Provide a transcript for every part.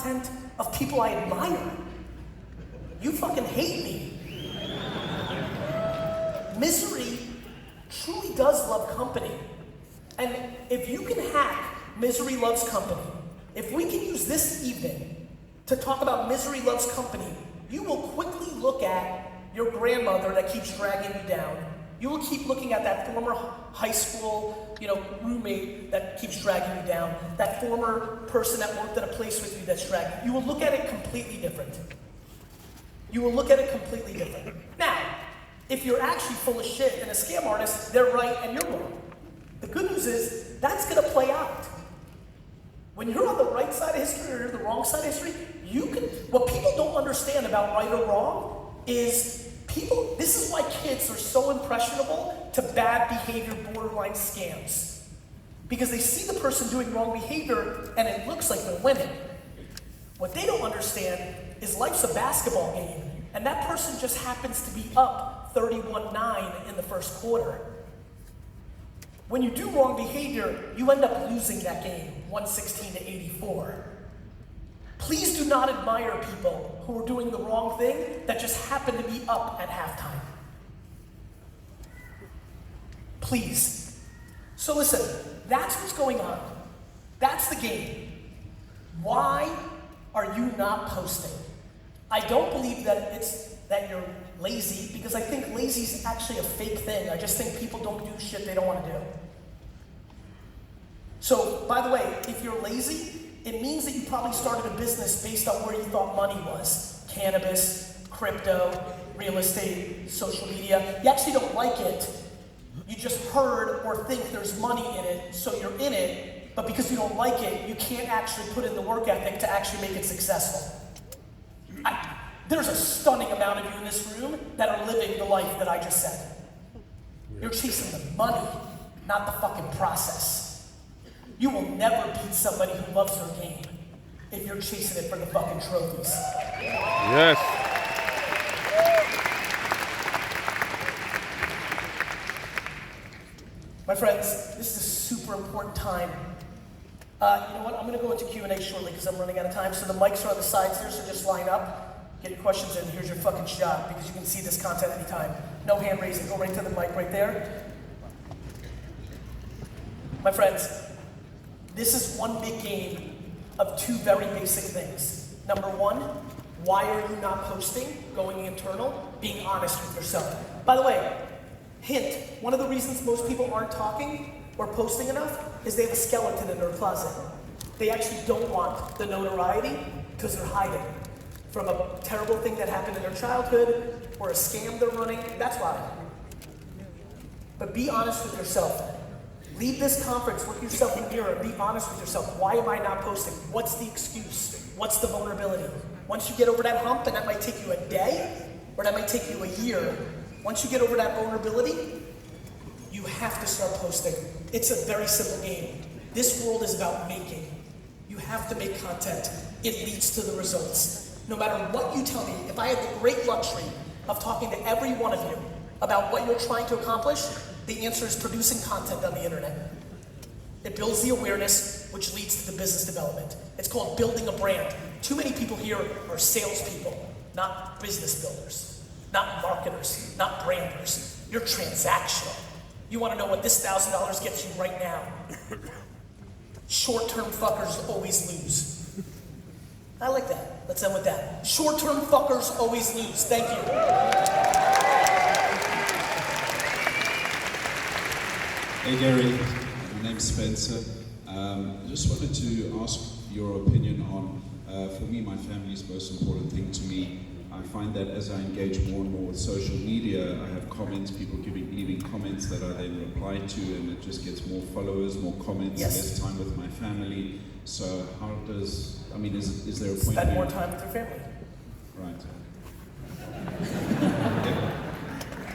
content of people I admire. You fucking hate me. Misery truly does love company. And if you can hack Misery Loves Company, if we can use this evening to talk about Misery Loves Company, you will quickly look at your grandmother that keeps dragging you down. You will keep looking at that former high school, roommate that keeps dragging you down, that former person that worked at a place with you that's dragging you. You will look at it completely different. You will look at it completely different. Now, if you're actually full of shit and a scam artist, they're right and you're wrong. The good news is, that's gonna play out. When you're on the right side of history or you're the wrong side of history, what people don't understand about right or wrong is this is why kids are so impressionable to bad behavior, borderline scams. Because they see the person doing wrong behavior and it looks like they're winning. What they don't understand is life's a basketball game, and that person just happens to be up 31-9 in the first quarter. When you do wrong behavior, you end up losing that game, 116-84. Please do not admire people who are doing the wrong thing that just happen to be up at halftime. Please. So listen, that's what's going on. That's the game. Why are you not posting? I don't believe that it's that you're lazy, because I think lazy is actually a fake thing. I just think people don't do shit they don't want to do. So, by the way, if you're lazy, it means that you probably started a business based on where you thought money was. Cannabis, crypto, real estate, social media. You actually don't like it. You just heard or think there's money in it, so you're in it, but because you don't like it, you can't actually put in the work ethic to actually make it successful. There's a stunning amount of you in this room that are living the life that I just said. You're chasing the money, not the fucking process. You will never beat somebody who loves their game if you're chasing it for the fucking trophies. Yes. My friends, this is a super important time. You know what? I'm going to go into Q&A shortly because I'm running out of time. So the mics are on the sides there, so just line up, get your questions in. Here's your fucking shot, because you can see this content anytime. No hand raising. Go right to the mic right there. My friends, this is one big game of two very basic things. Number one, why are you not posting? Going internal, being honest with yourself. By the way, hint, one of the reasons most people aren't talking or posting enough is they have a skeleton in their closet. They actually don't want the notoriety because they're hiding from a terrible thing that happened in their childhood or a scam they're running. That's why. But be honest with yourself. Leave this conference, look yourself in the mirror, be honest with yourself. Why am I not posting? What's the excuse? What's the vulnerability? Once you get over that hump, and that might take you a day, or that might take you a year, once you get over that vulnerability, you have to start posting. It's a very simple game. This world is about making. You have to make content. It leads to the results. No matter what you tell me, if I had the great luxury of talking to every one of you about what you're trying to accomplish, the answer is producing content on the internet. It builds the awareness, which leads to the business development. It's called building a brand. Too many people here are salespeople, not business builders, not marketers, not branders. You're transactional. You want to know what this $1,000 gets you right now. Short-term fuckers always lose. I like that. Let's end with that. Short-term fuckers always lose. Thank you. Hey Gary, my name's Spencer. I just wanted to ask your opinion on, for me, my family's most important thing to me. I find that as I engage more and more with social media, I have comments, people leaving comments that I then reply to, and it just gets more followers, more comments, less time with my family. So how does, is there a point Spend more time with your family. Right.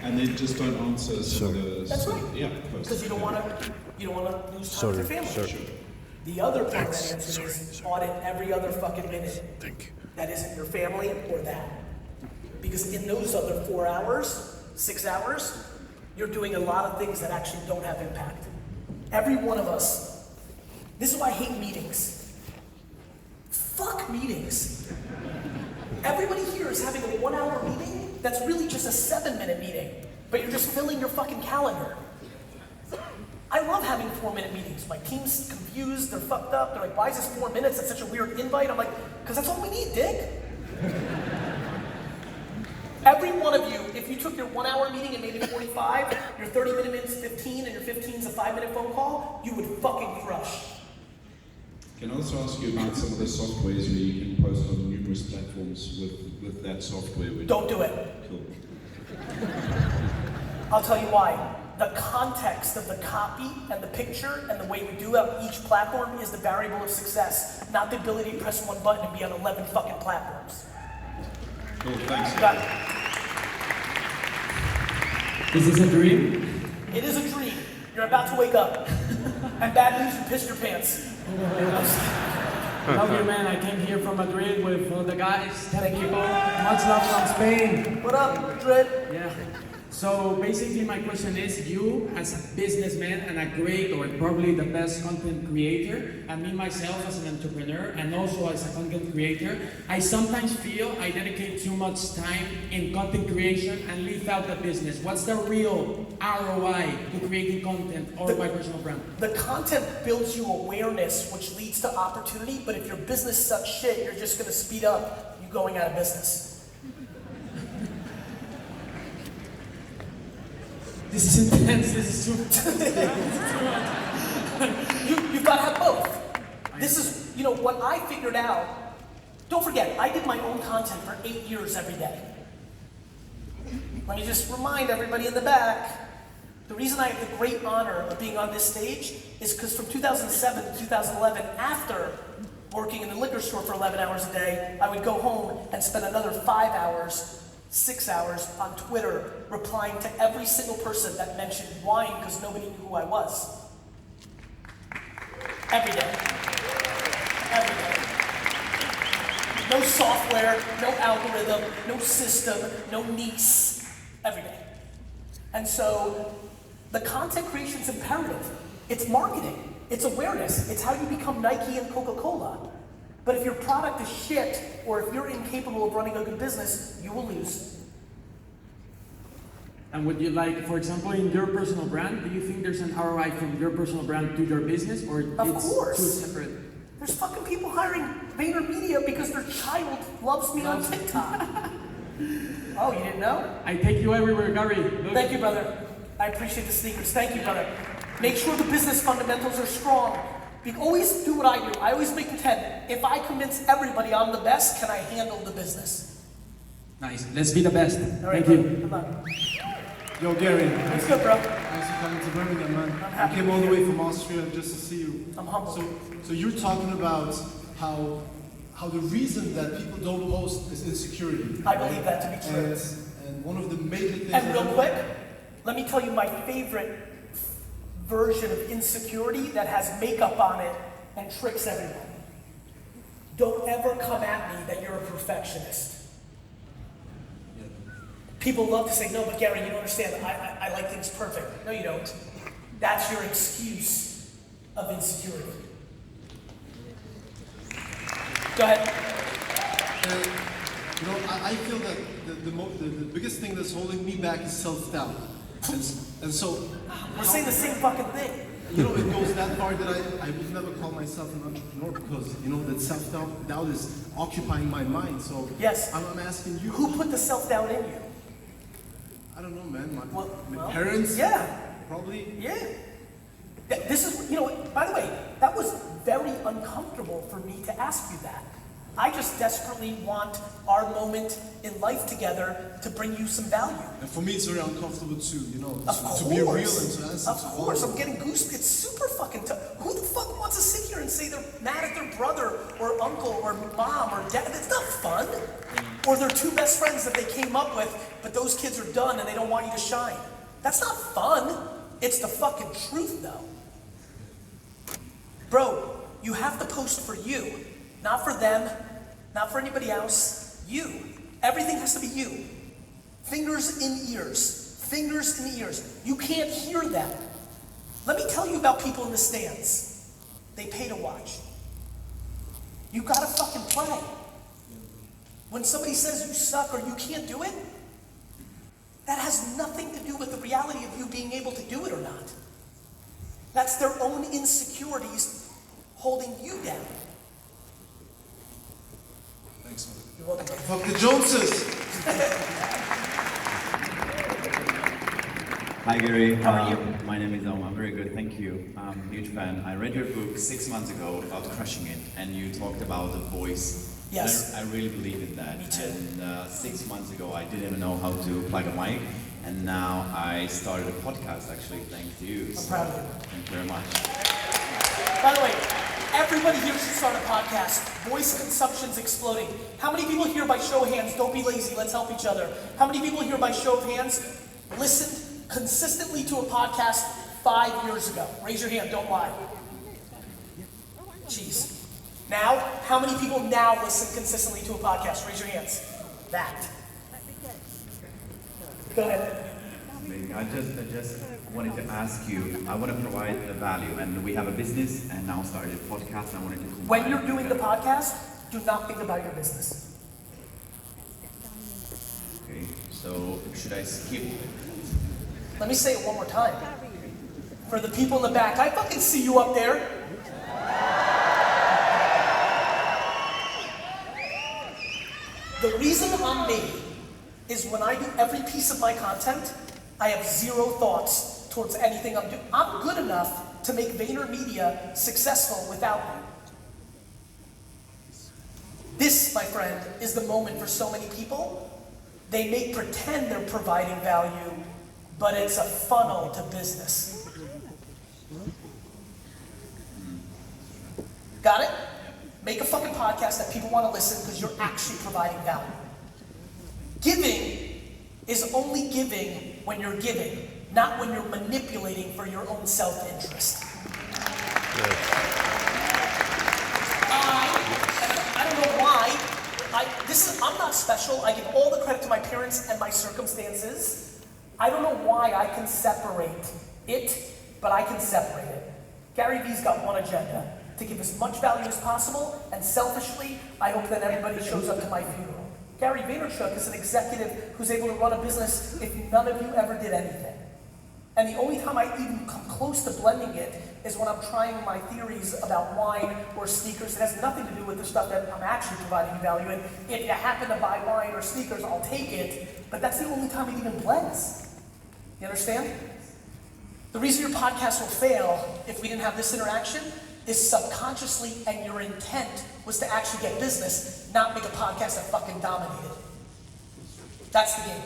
And then just don't answer some of the... That's right. Yeah. Because you don't want to lose time with your family. The other part of that answer is audit every other fucking minute. That isn't your family or that. Because in those other 4 hours, 6 hours, you're doing a lot of things that actually don't have impact. Every one of us, this is why I hate meetings. Fuck fuck meetings. Everybody here is having a 1 hour meeting that's really just a 7-minute meeting, but you're just filling your fucking calendar. I love having 4-minute meetings. My team's confused, they're fucked up, they're like, why is this 4 minutes? That's such a weird invite. I'm like, because that's all we need, dick. Every one of you, if you took your 1 hour meeting and made it 45, your 30 minutes 15, and your 15 is a 5-minute phone call, you would fucking crush. Can I also ask you about some of the softwares where you can post on numerous platforms with that software? Don't do it. Cool. I'll tell you why. The context of the copy and the picture and the way we do it on each platform is the variable of success, not the ability to press one button and be on 11 fucking platforms. Cool, thanks. You got it. Is this a dream? It is a dream. You're about to wake up. And bad news, you pissed your pants. Love you, man. I came here from Madrid with all the guys, 10 people. Much love from Spain. What up, Madrid? Yeah. So basically my question is, you as a businessman and a great or probably the best content creator, and me myself as an entrepreneur and also as a content creator, I sometimes feel I dedicate too much time in content creation and leave out the business. What's the real ROI to creating content or my personal brand? The content builds you awareness, which leads to opportunity, but if your business sucks shit, you're just gonna speed up you going out of business. This is intense, this is too You've got to have both. This is, what I figured out. Don't forget, I did my own content for 8 years every day. Let me just remind everybody in the back, the reason I have the great honor of being on this stage is because from 2007 to 2011, after working in the liquor store for 11 hours a day, I would go home and spend another 5 hours 6 hours on Twitter replying to every single person that mentioned wine because nobody knew who I was. Every day. Every day. No software, no algorithm, no system, no niece. Every day. And so the content creation is imperative. It's marketing. It's awareness. It's how you become Nike and Coca-Cola. But if your product is shit, or if you're incapable of running a good business, you will lose. And would you like, for example, in your personal brand, do you think there's an ROI from your personal brand to your business, or Of it's course. two separate? There's fucking people hiring VaynerMedia because their child loves me on TikTok. Oh, you didn't know? I take you everywhere, Gary. Look. Thank you, brother. I appreciate the sneakers. Thank you, brother. Make sure the business fundamentals are strong. Always do what I do. I always make pretend. If I convince everybody I'm the best, can I handle the business? Nice. Let's be the best. All right, Thank you. Good luck. Yo, Gary. It's good, bro. Thanks for coming to Birmingham, man. I'm I happy came to be all the here. way from Austria just to see you. I'm humbled. So you're talking about how the reason that people don't post is insecurity. I believe that to be true. And one of the major things. And real quick, let me tell you my favorite version of insecurity that has makeup on it and tricks everyone. Don't ever come at me that you're a perfectionist. People love to say, no, but Gary, you don't understand. I like things perfect. No, you don't. That's your excuse of insecurity. Go ahead. I feel that the biggest thing that's holding me back is self-doubt. And so We're saying the same fucking thing. it goes that far that I would never call myself an entrepreneur because, that self-doubt is occupying my mind. So Yes. I'm asking you. Who put the self-doubt in you? I don't know, man. My Well, parents? Yeah. Probably. Yeah. This is, by the way, that was very uncomfortable for me to ask you that. I just desperately want our moment in life together to bring you some value. And for me, it's very uncomfortable too, Of to be real and course. to answer Of to all course, of I'm it. getting goose. It's super fucking tough. Who the fuck wants to sit here and say they're mad at their brother or uncle or mom or dad? It's not fun. Or they're two best friends that they came up with, but those kids are done and they don't want you to shine. That's not fun. It's the fucking truth, though. Bro, you have to post for you, not for them, not for anybody else. You. Everything has to be you. Fingers in ears. Fingers in the ears. You can't hear them. Let me tell you about people in the stands. They pay to watch. You gotta fucking play. When somebody says you suck or you can't do it, that has nothing to do with the reality of you being able to do it or not. That's their own insecurities holding you down. Thanks, man. You're welcome. Fuck the Joneses. Hi Gary, How are you? My name is I'm very good, thank you. I'm a huge fan. I read your book 6 months ago about crushing it, and you talked about the voice. Yes. I really believe in that. Me too. And 6 months ago, I didn't even know how to plug a mic, and now I started a podcast actually, thanks to you. I'm proud of you. Thank you very much. By the way, everybody here should start a podcast. Voice consumption's exploding. How many people here by show of hands, don't be lazy, let's help each other. How many people here by show of hands listened consistently to a podcast 5 years ago? Raise your hand, don't lie. Jeez. Now, how many people now listen consistently to a podcast? Raise your hands. That. Go ahead. I just wanted to ask you, I want to provide the value, and we have a business and now started a podcast. I wanted to combine When you're it doing the together. podcast, do not think about your business. Okay, so should I skip? Let me say it one more time. For the people in the back, I fucking see you up there. The reason I'm me is when I do every piece of my content, I have zero thoughts towards anything I'm doing. I'm good enough to make VaynerMedia successful without me. This, my friend, is the moment for so many people. They may pretend they're providing value, but it's a funnel to business. Got it? Make a fucking podcast that people want to listen because you're actually providing value. Giving is only giving when you're giving, not when you're manipulating for your own self-interest. I don't know why. I'm not special. I give all the credit to my parents and my circumstances. I don't know why I can separate it, but I can separate it. Gary Vee's got one agenda, to give as much value as possible, and selfishly, I hope that everybody shows up to my funeral. Gary Vaynerchuk is an executive who's able to run a business if none of you ever did anything. And the only time I even come close to blending it is when I'm trying my theories about wine or sneakers. It has nothing to do with the stuff that I'm actually providing value in. If you happen to buy wine or sneakers, I'll take it, but that's the only time it even blends. You understand? The reason your podcast will fail if we didn't have this interaction is subconsciously, and your intent was to actually get business, not make a podcast that fucking dominated. That's the game.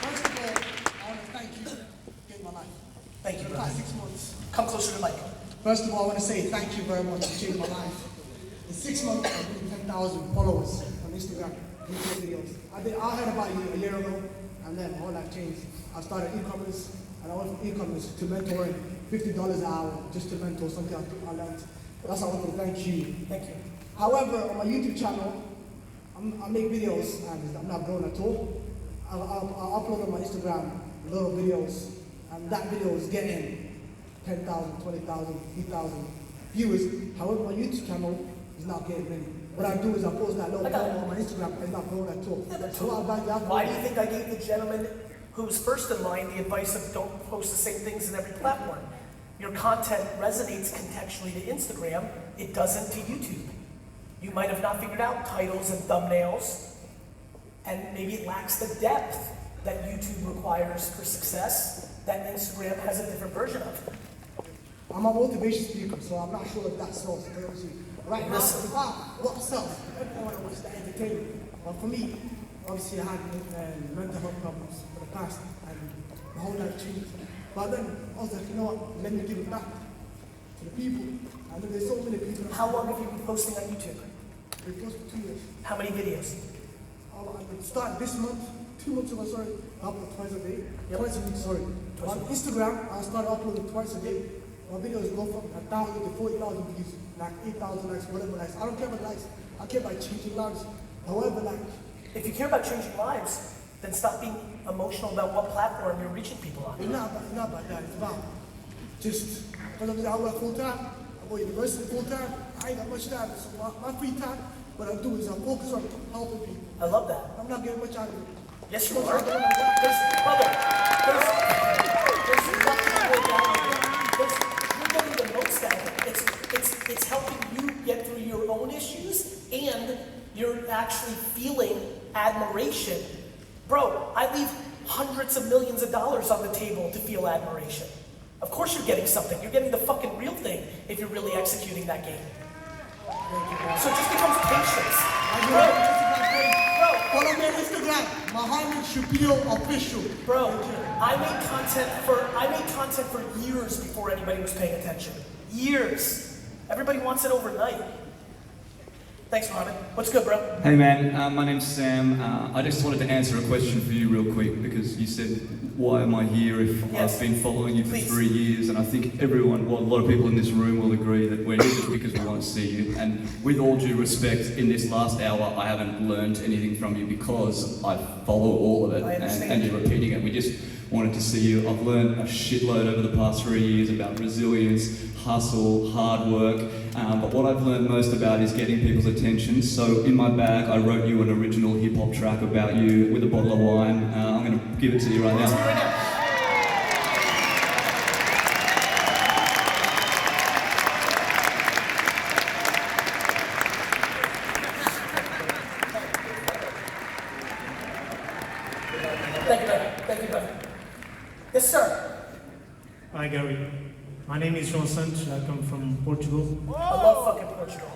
First of all, I want to thank you for saving my life. Thank you, For the brother. past 6 months. Come closer to the mic. First of all, I want to say thank you very much for changing my life. In 6 months, I've gained 10,000 followers on Instagram, YouTube videos. I heard about you a year ago, and then my whole life changed. I started e-commerce, and I went from e-commerce to mentoring, $50 an hour, just to mentor something I learned. That's why I want to thank you. Thank you. However, on my YouTube channel, I make videos, and I'm not growing at all. I upload on my Instagram little videos, and that video is getting 10,000, 20,000, 3,000 viewers. However, my YouTube channel is not getting many. What I do is I post that little promo on my Instagram, and it's not growing at all. So Why do you think I gave the gentleman who was first in line the advice of don't post the same things in every platform? Your content resonates contextually to Instagram, it doesn't to YouTube. You might have not figured out titles and thumbnails, and maybe it lacks the depth that YouTube requires for success that Instagram has a different version of. I'm a motivation speaker, so I'm not sure if that sells. Right now, Listen. what sells? Everyone wants to entertain. But for me, obviously I had mental health problems for the past, and my whole life changed. But then I was like, you know what, let me give it back to the people. And then there's so many people. How long have you been posting on YouTube? We posted for 2 years. How many videos? I started this month, 2 months ago, sorry, I upload twice a day. Yep. Twice a week, sorry. Twice a On week. Instagram, I started uploading twice a day. My videos go from 1,000 to 40,000 views, like 8,000 likes, whatever likes. I don't care about likes. I care about changing lives. However, like, If you care about changing lives, then stop being emotional about what platform you're reaching people on. it's not about that. It's about just because I work full time, I go to university full time, I ain't got much time. So my free time, what I do is I focus on helping people. I love that. I'm not getting much out of it. Yes, you are. Brother, there's nothing more valuable. You're getting the most out of it. It's helping you get through your own issues, and you're actually feeling admiration. Bro, I leave hundreds of millions of dollars on the table to feel admiration. Of course you're getting something. You're getting the fucking real thing if you're really executing that game. So it just becomes patience. Follow me on Instagram, Muhammad Shapiro Official. Bro, I made content for years before anybody was paying attention. Years. Everybody wants it overnight. Thanks, Mohammed. What's good, bro? Hey man, my name's Sam. I just wanted to answer a question for you real quick because you said, why am I here if Yes. I've been following you for Please. 3 years? And I think everyone, well, a lot of people in this room will agree that we're here just because we want to see you. And with all due respect, in this last hour, I haven't learned anything from you because I follow all of it I understand. and you're repeating it. We just wanted to see you. I've learned a shitload over the past 3 years about resilience, hustle, hard work, but what I've learned most about is getting people's attention. So in my bag, I wrote you an original hip-hop track about you with a bottle of wine. I'm going to give it to you right now. Thank you, brother. Thank you, brother. Yes, sir. Hi Gary, my name is João Santos, I come from Portugal. I love fucking Portugal.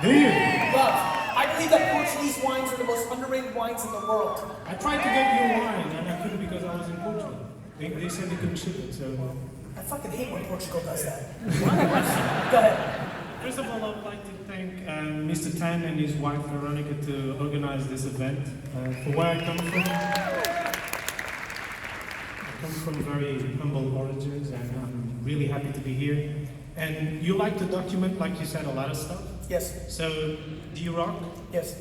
Do you? Love. I believe that Portuguese wines are the most underrated wines in the world. I tried to get you wine and I couldn't because I was in Portugal. They said they couldn't ship it, so... I fucking hate when Portugal does that. Go ahead. First of all, I would like to thank Mr. Tan and his wife Veronica to organize this event. For where I come from very humble origins and I'm really happy to be here. And you like to document, like you said, a lot of stuff. Yes. So, do you rock? Yes.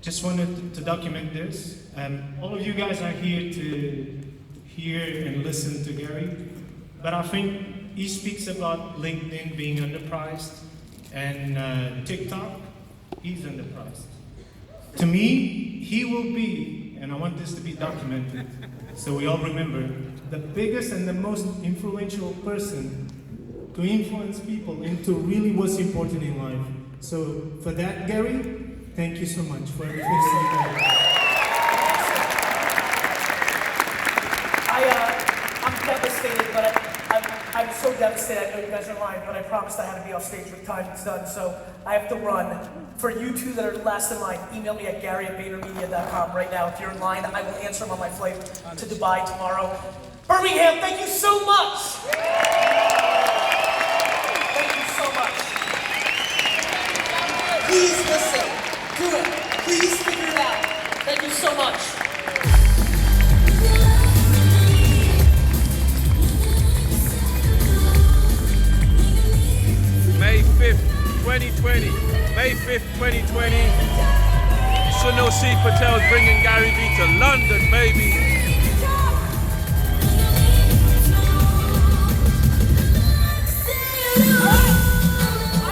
Just wanted to document this. All of you guys are here to hear and listen to Gary, but I think he speaks about LinkedIn being underpriced and TikTok, he's underpriced. To me, he will be, and I want this to be documented, so we all remember, the biggest and the most influential person to influence people into really what's important in life. So for that, Gary, thank you so much for everything that you did. I'm devastated, but I'm so devastated. I know you guys are lying, but I promised I had to be off stage with time it's done, so I have to run. For you two that are last in line, email me at gary@vaynermedia.com right now. If you're in line, I will answer them on my flight to Dubai tomorrow. Birmingham, thank you so much. Thank you so much. Please listen. Do it. Please figure it out. Thank you so much. May 5th, 2020. May 5th, 2020. Sunil C. Patel's bringing Gary Vee to London, baby.